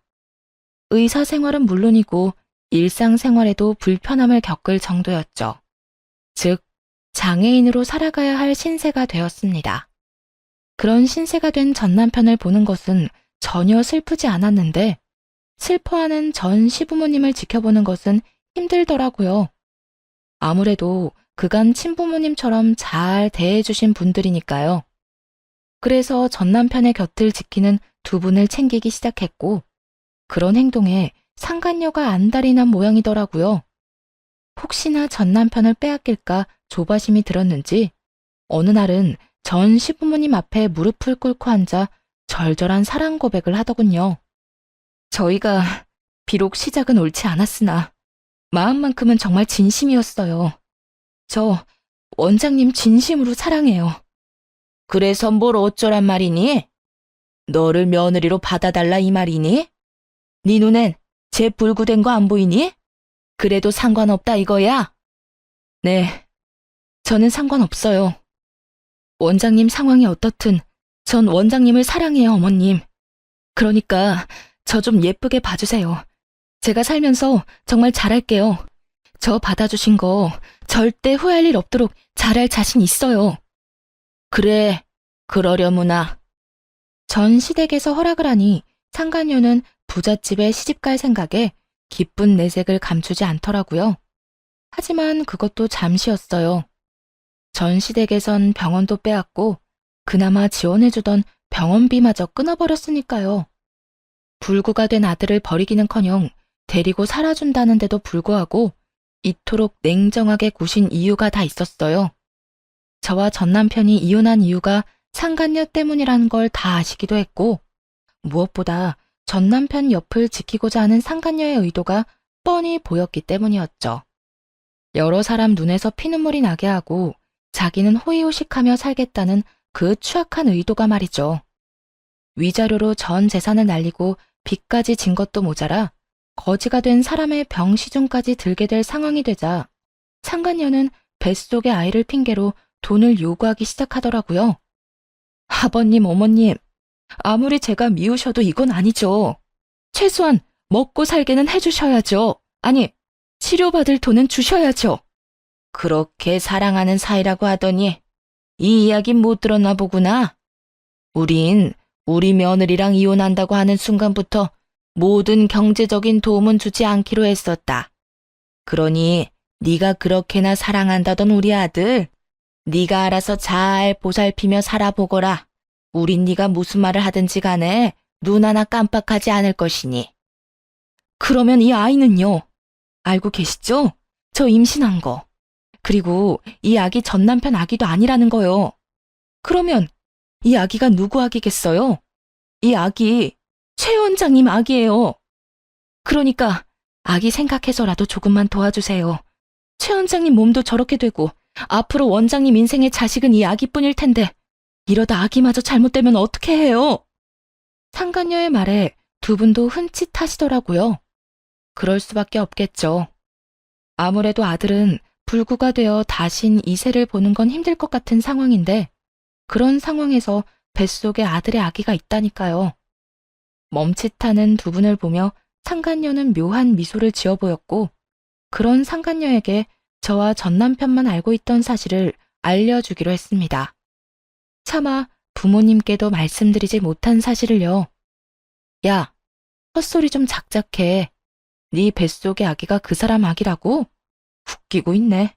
의사 생활은 물론이고 일상생활에도 불편함을 겪을 정도였죠. 즉, 장애인으로 살아가야 할 신세가 되었습니다. 그런 신세가 된 전 남편을 보는 것은 전혀 슬프지 않았는데 슬퍼하는 전 시부모님을 지켜보는 것은 힘들더라고요. 아무래도 그간 친부모님처럼 잘 대해주신 분들이니까요. 그래서 전 남편의 곁을 지키는 두 분을 챙기기 시작했고 그런 행동에 상간녀가 안달이 난 모양이더라고요. 혹시나 전 남편을 빼앗길까 조바심이 들었는지 어느 날은 전 시부모님 앞에 무릎을 꿇고 앉아 절절한 사랑 고백을 하더군요. 저희가 비록 시작은 옳지 않았으나 마음만큼은 정말 진심이었어요. 저 원장님 진심으로 사랑해요. 그래서 뭘 어쩌란 말이니? 너를 며느리로 받아달라 이 말이니? 네 눈엔 제 불구된 거 안 보이니? 그래도 상관없다 이거야? 네, 저는 상관없어요. 원장님 상황이 어떻든 전 원장님을 사랑해요, 어머님. 그러니까 저 좀 예쁘게 봐주세요. 제가 살면서 정말 잘할게요. 저 받아주신 거 절대 후회할 일 없도록 잘할 자신 있어요. 그래, 그러려무나. 전 시댁에서 허락을 하니 상간녀는 부잣집에 시집갈 생각에 기쁜 내색을 감추지 않더라고요. 하지만 그것도 잠시였어요. 전 시댁에선 병원도 빼앗고 그나마 지원해주던 병원비마저 끊어버렸으니까요. 불구가 된 아들을 버리기는커녕 데리고 살아준다는데도 불구하고 이토록 냉정하게 구신 이유가 다 있었어요. 저와 전 남편이 이혼한 이유가 상간녀 때문이라는 걸 다 아시기도 했고 무엇보다 전 남편 옆을 지키고자 하는 상간녀의 의도가 뻔히 보였기 때문이었죠. 여러 사람 눈에서 피눈물이 나게 하고 자기는 호의호식하며 살겠다는 그 추악한 의도가 말이죠. 위자료로 전 재산을 날리고 빚까지 진 것도 모자라 거지가 된 사람의 병시중까지 들게 될 상황이 되자 상간녀는 뱃속의 아이를 핑계로 돈을 요구하기 시작하더라고요. 아버님, 어머님, 아무리 제가 미우셔도 이건 아니죠. 최소한 먹고 살게는 해주셔야죠. 아니, 치료받을 돈은 주셔야죠. 그렇게 사랑하는 사이라고 하더니 이 이야기 못 들었나 보구나. 우린 우리 며느리랑 이혼한다고 하는 순간부터 모든 경제적인 도움은 주지 않기로 했었다. 그러니 네가 그렇게나 사랑한다던 우리 아들, 네가 알아서 잘 보살피며 살아보거라. 우린 네가 무슨 말을 하든지 간에 눈 하나 깜빡하지 않을 것이니. 그러면 이 아이는요? 알고 계시죠? 저 임신한 거. 그리고 이 아기 전 남편 아기도 아니라는 거요. 그러면 이 아기가 누구 아기겠어요? 이 아기 최 원장님 아기예요. 그러니까 아기 생각해서라도 조금만 도와주세요. 최 원장님 몸도 저렇게 되고 앞으로 원장님 인생의 자식은 이 아기뿐일 텐데 이러다 아기마저 잘못되면 어떻게 해요? 상간녀의 말에 두 분도 흠칫하시더라고요. 그럴 수밖에 없겠죠. 아무래도 아들은 불구가 되어 다신 이세를 보는 건 힘들 것 같은 상황인데 그런 상황에서 뱃속에 아들의 아기가 있다니까요. 멈칫하는 두 분을 보며 상간녀는 묘한 미소를 지어 보였고 그런 상간녀에게 저와 전 남편만 알고 있던 사실을 알려주기로 했습니다. 차마 부모님께도 말씀드리지 못한 사실을요. 야, 헛소리 좀 작작해. 네 뱃속의 아기가 그 사람 아기라고? 웃기고 있네.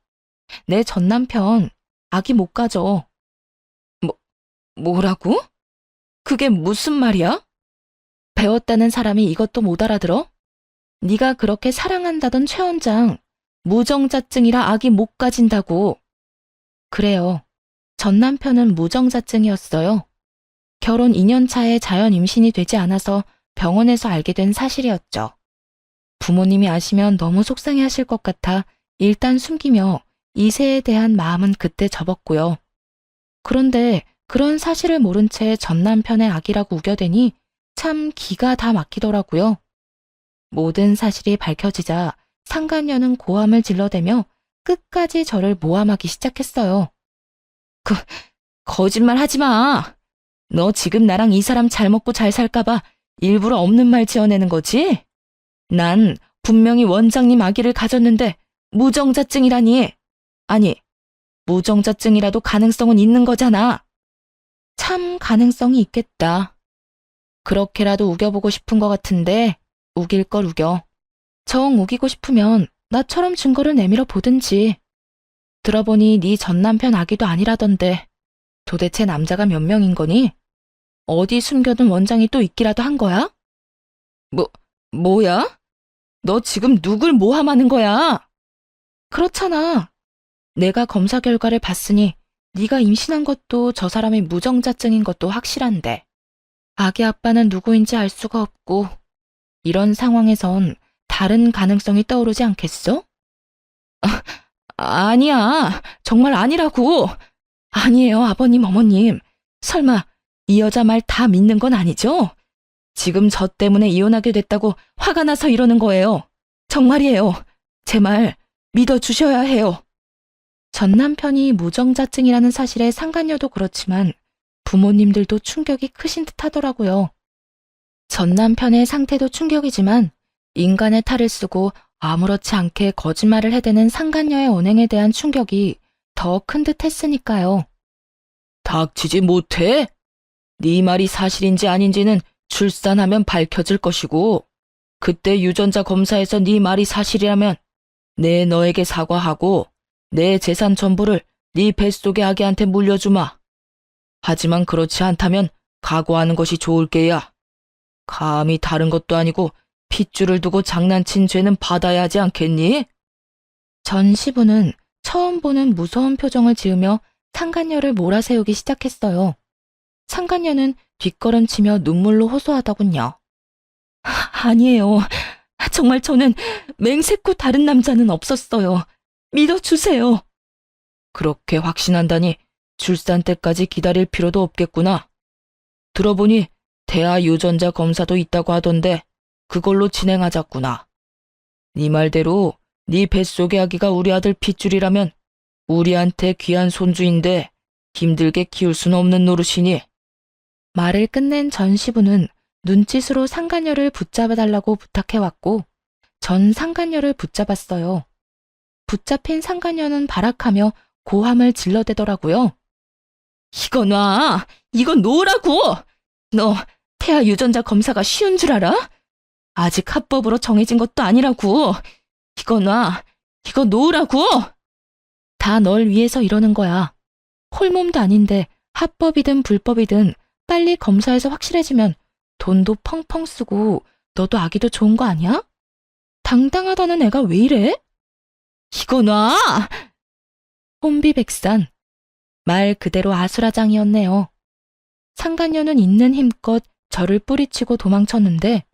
내 전 남편 아기 못 가져. 뭐라고? 그게 무슨 말이야? 배웠다는 사람이 이것도 못 알아들어? 네가 그렇게 사랑한다던 최 원장, 무정자증이라 아기 못 가진다고. 그래요. 전 남편은 무정자증이었어요. 결혼 2년 차에 자연 임신이 되지 않아서 병원에서 알게 된 사실이었죠. 부모님이 아시면 너무 속상해하실 것 같아 일단 숨기며 이세에 대한 마음은 그때 접었고요. 그런데 그런 사실을 모른 채 전 남편의 아기라고 우겨대니 참 기가 다 막히더라고요. 모든 사실이 밝혀지자 상간녀는 고함을 질러대며 끝까지 저를 모함하기 시작했어요. 거짓말 하지 마. 너 지금 나랑 이 사람 잘 먹고 잘 살까봐 일부러 없는 말 지어내는 거지? 난 분명히 원장님 아기를 가졌는데 무정자증이라니. 아니, 무정자증이라도 가능성은 있는 거잖아. 참 가능성이 있겠다. 그렇게라도 우겨보고 싶은 것 같은데 우길 걸 우겨. 정 우기고 싶으면 나처럼 증거를 내밀어 보든지. 들어보니 네 전 남편 아기도 아니라던데 도대체 남자가 몇 명인 거니? 어디 숨겨둔 원장이 또 있기라도 한 거야? 뭐야? 너 지금 누굴 모함하는 거야? 그렇잖아. 내가 검사 결과를 봤으니 네가 임신한 것도 저 사람이 무정자증인 것도 확실한데 아기 아빠는 누구인지 알 수가 없고 이런 상황에선 다른 가능성이 떠오르지 않겠어? 아니야. 정말 아니라고. 아니에요, 아버님, 어머님. 설마 이 여자 말 다 믿는 건 아니죠? 지금 저 때문에 이혼하게 됐다고 화가 나서 이러는 거예요. 정말이에요. 제 말 믿어주셔야 해요. 전 남편이 무정자증이라는 사실에 상간녀도 그렇지만 부모님들도 충격이 크신 듯 하더라고요. 전 남편의 상태도 충격이지만 인간의 탈을 쓰고 아무렇지 않게 거짓말을 해대는 상간녀의 언행에 대한 충격이 더 큰 듯 했으니까요. 닥치지 못해? 네 말이 사실인지 아닌지는 출산하면 밝혀질 것이고 그때 유전자 검사에서 네 말이 사실이라면 내 너에게 사과하고 내 재산 전부를 네 뱃속의 아기한테 물려주마. 하지만 그렇지 않다면 각오하는 것이 좋을 게야. 감히 다른 것도 아니고 핏줄을 두고 장난친 죄는 받아야 하지 않겠니? 전 시부는 처음 보는 무서운 표정을 지으며 상간녀를 몰아세우기 시작했어요. 상간녀는 뒷걸음치며 눈물로 호소하더군요. 아니에요. 정말 저는 맹세코 다른 남자는 없었어요. 믿어주세요. 그렇게 확신한다니 출산 때까지 기다릴 필요도 없겠구나. 들어보니 태아 유전자 검사도 있다고 하던데 그걸로 진행하자꾸나. 네 말대로 네 뱃속의 아기가 우리 아들 핏줄이라면 우리한테 귀한 손주인데 힘들게 키울 수는 없는 노릇이니. 말을 끝낸 전 시부는 눈짓으로 상간녀를 붙잡아달라고 부탁해왔고 전 상간녀를 붙잡았어요. 붙잡힌 상간녀는 발악하며 고함을 질러대더라고요. 이거 놔! 이건 놓으라고! 너 태아 유전자 검사가 쉬운 줄 알아? 아직 합법으로 정해진 것도 아니라고! 이거 놔! 이거 놓으라고! 다 널 위해서 이러는 거야. 홀몸도 아닌데 합법이든 불법이든 빨리 검사해서 확실해지면 돈도 펑펑 쓰고 너도 아기도 좋은 거 아니야? 당당하다는 애가 왜 이래? 이거 놔! 혼비백산. 말 그대로 아수라장이었네요. 상간녀는 있는 힘껏 저를 뿌리치고 도망쳤는데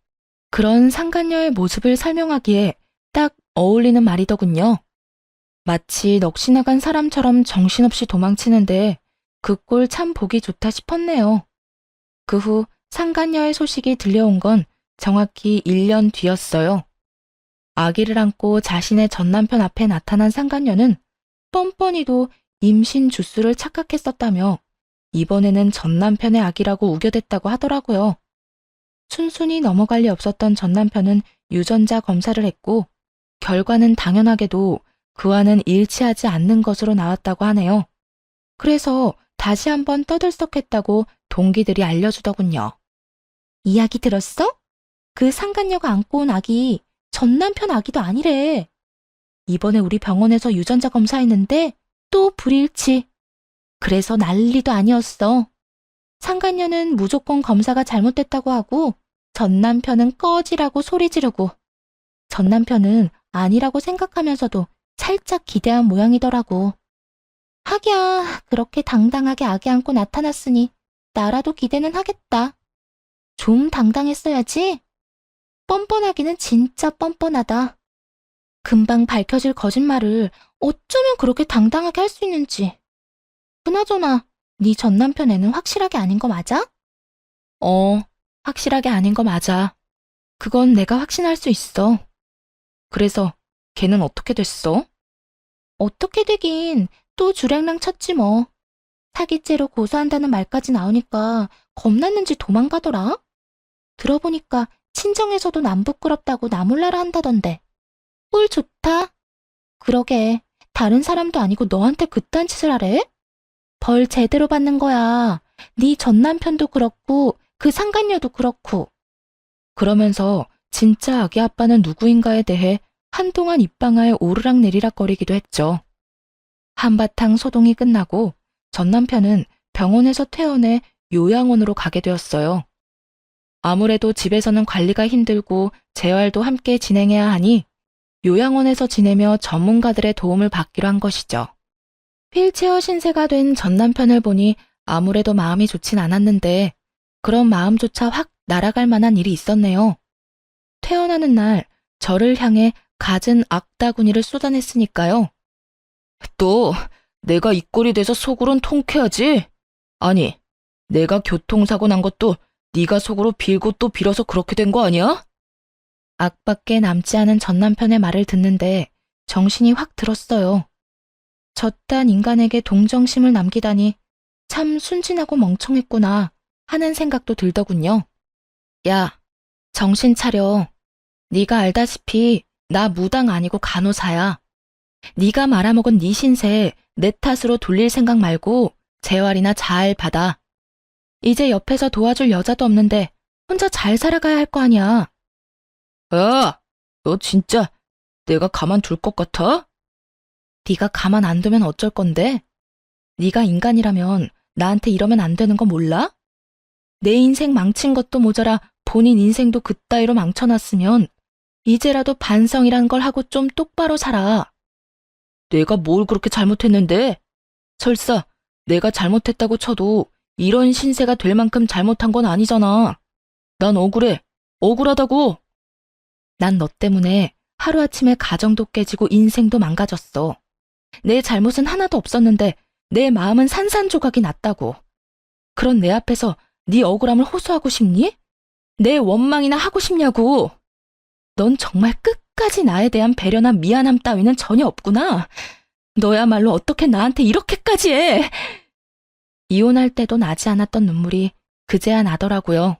그런 상간녀의 모습을 설명하기에 딱 어울리는 말이더군요. 마치 넋이 나간 사람처럼 정신없이 도망치는데 그 꼴 참 보기 좋다 싶었네요. 그 후 상간녀의 소식이 들려온 건 정확히 1년 뒤였어요. 아기를 안고 자신의 전남편 앞에 나타난 상간녀는 뻔뻔히도 임신 주수를 착각했었다며 이번에는 전남편의 아기라고 우겨댔다고 하더라고요. 순순히 넘어갈 리 없었던 전남편은 유전자 검사를 했고 결과는 당연하게도 그와는 일치하지 않는 것으로 나왔다고 하네요. 그래서 다시 한번 떠들썩했다고 동기들이 알려주더군요. 이야기 들었어? 그 상간녀가 안고 온 아기 전남편 아기도 아니래. 이번에 우리 병원에서 유전자 검사했는데 또 불일치. 그래서 난리도 아니었어. 상간녀는 무조건 검사가 잘못됐다고 하고 전남편은 꺼지라고 소리 지르고 전남편은 아니라고 생각하면서도 살짝 기대한 모양이더라고. 하기야 그렇게 당당하게 아기 안고 나타났으니 나라도 기대는 하겠다. 좀 당당했어야지. 뻔뻔하기는 진짜 뻔뻔하다. 금방 밝혀질 거짓말을 어쩌면 그렇게 당당하게 할 수 있는지. 그나저나 네 전남편 애는 확실하게 아닌 거 맞아? 확실하게 아닌 거 맞아. 그건 내가 확신할 수 있어. 그래서 걔는 어떻게 됐어? 어떻게 되긴 또 주량랑 쳤지 뭐. 사기죄로 고소한다는 말까지 나오니까 겁났는지 도망가더라. 들어보니까 친정에서도 남 부끄럽다고 나 몰라라 한다던데. 꿀 좋다. 그러게 다른 사람도 아니고 너한테 그딴 짓을 하래? 벌 제대로 받는 거야. 네 전남편도 그렇고 그 상간녀도 그렇고. 그러면서 진짜 아기 아빠는 누구인가에 대해 한동안 입방아에 오르락내리락거리기도 했죠. 한바탕 소동이 끝나고 전남편은 병원에서 퇴원해 요양원으로 가게 되었어요. 아무래도 집에서는 관리가 힘들고 재활도 함께 진행해야 하니 요양원에서 지내며 전문가들의 도움을 받기로 한 것이죠. 휠체어 신세가 된 전남편을 보니 아무래도 마음이 좋진 않았는데 그런 마음조차 확 날아갈 만한 일이 있었네요. 퇴원하는 날 저를 향해 갖은 악다구니를 쏟아냈으니까요. 또 내가 이 꼴이 돼서 속으론 통쾌하지? 아니, 내가 교통사고 난 것도 네가 속으로 빌고 또 빌어서 그렇게 된 거 아니야? 악밖에 남지 않은 전남편의 말을 듣는데 정신이 확 들었어요. 저딴 인간에게 동정심을 남기다니 참 순진하고 멍청했구나 하는 생각도 들더군요. 야, 정신 차려. 네가 알다시피 나 무당 아니고 간호사야. 네가 말아먹은 네 신세 내 탓으로 돌릴 생각 말고 재활이나 잘 받아. 이제 옆에서 도와줄 여자도 없는데 혼자 잘 살아가야 할 거 아니야. 야, 너 진짜 내가 가만 둘 것 같아? 네가 가만 안 두면 어쩔 건데? 네가 인간이라면 나한테 이러면 안 되는 거 몰라? 내 인생 망친 것도 모자라 본인 인생도 그따위로 망쳐놨으면 이제라도 반성이란 걸 하고 좀 똑바로 살아. 내가 뭘 그렇게 잘못했는데? 설사 내가 잘못했다고 쳐도 이런 신세가 될 만큼 잘못한 건 아니잖아. 난 억울해. 억울하다고. 난 너 때문에 하루아침에 가정도 깨지고 인생도 망가졌어. 내 잘못은 하나도 없었는데 내 마음은 산산조각이 났다고. 그런 내 앞에서 네 억울함을 호소하고 싶니? 내 원망이나 하고 싶냐고. 넌 정말 끝까지 나에 대한 배려나 미안함 따위는 전혀 없구나. 너야말로 어떻게 나한테 이렇게까지 해. 이혼할 때도 나지 않았던 눈물이 그제야 나더라고요.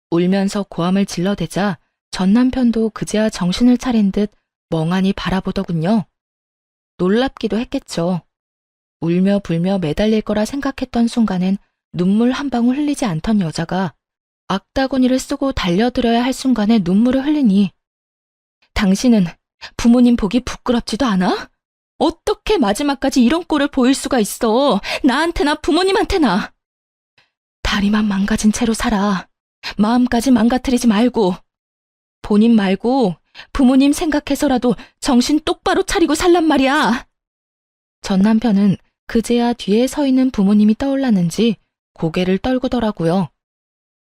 울면서 고함을 질러대자 전 남편도 그제야 정신을 차린 듯 멍하니 바라보더군요. 놀랍기도 했겠죠. 울며 불며 매달릴 거라 생각했던 순간엔 눈물 한 방울 흘리지 않던 여자가 악다구니를 쓰고 달려들어야 할 순간에 눈물을 흘리니 당신은 부모님 보기 부끄럽지도 않아? 어떻게 마지막까지 이런 꼴을 보일 수가 있어? 나한테나 부모님한테나. 다리만 망가진 채로 살아. 마음까지 망가뜨리지 말고. 본인 말고 부모님 생각해서라도 정신 똑바로 차리고 살란 말이야. 전 남편은 그제야 뒤에 서 있는 부모님이 떠올랐는지 고개를 떨구더라고요.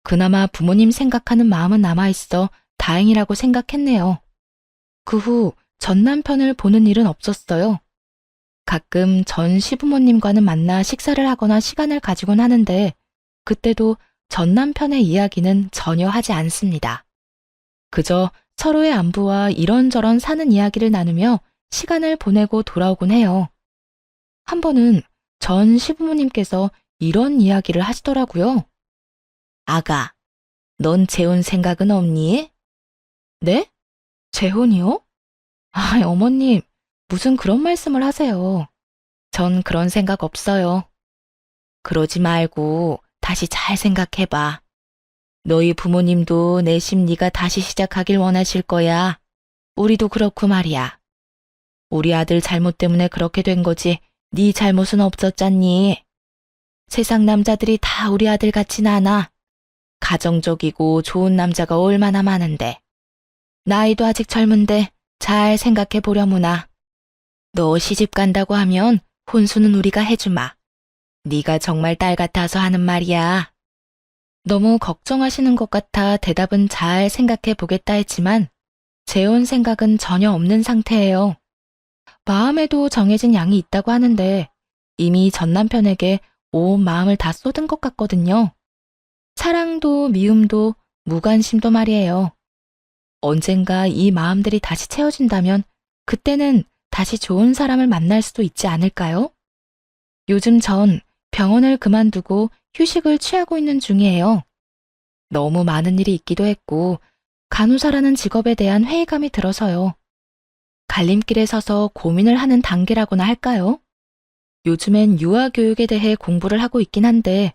그나마 부모님 생각하는 마음은 남아있어 다행이라고 생각했네요. 그 후 전 남편을 보는 일은 없었어요. 가끔 전 시부모님과는 만나 식사를 하거나 시간을 가지곤 하는데 그때도 전 남편의 이야기는 전혀 하지 않습니다. 그저 서로의 안부와 이런저런 사는 이야기를 나누며 시간을 보내고 돌아오곤 해요. 한 번은 전 시부모님께서 이런 이야기를 하시더라고요. 아가, 넌 재혼 생각은 없니? 네? 재혼이요? 아, 어머님, 무슨 그런 말씀을 하세요. 전 그런 생각 없어요. 그러지 말고 다시 잘 생각해봐. 너희 부모님도 내심 네가 다시 시작하길 원하실 거야. 우리도 그렇고 말이야. 우리 아들 잘못 때문에 그렇게 된 거지 네 잘못은 없었잖니. 세상 남자들이 다 우리 아들 같진 않아. 가정적이고 좋은 남자가 얼마나 많은데. 나이도 아직 젊은데 잘 생각해 보려무나. 너 시집 간다고 하면 혼수는 우리가 해주마. 네가 정말 딸 같아서 하는 말이야. 너무 걱정하시는 것 같아 대답은 잘 생각해 보겠다 했지만 재혼 생각은 전혀 없는 상태예요. 마음에도 정해진 양이 있다고 하는데 이미 전 남편에게 온 마음을 다 쏟은 것 같거든요. 사랑도 미움도 무관심도 말이에요. 언젠가 이 마음들이 다시 채워진다면 그때는 다시 좋은 사람을 만날 수도 있지 않을까요? 요즘 전 병원을 그만두고 휴식을 취하고 있는 중이에요. 너무 많은 일이 있기도 했고 간호사라는 직업에 대한 회의감이 들어서요. 갈림길에 서서 고민을 하는 단계라고나 할까요? 요즘엔 유아교육에 대해 공부를 하고 있긴 한데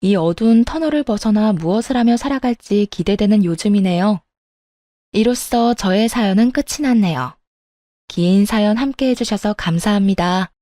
이 어두운 터널을 벗어나 무엇을 하며 살아갈지 기대되는 요즘이네요. 이로써 저의 사연은 끝이 났네요. 긴 사연 함께 해주셔서 감사합니다.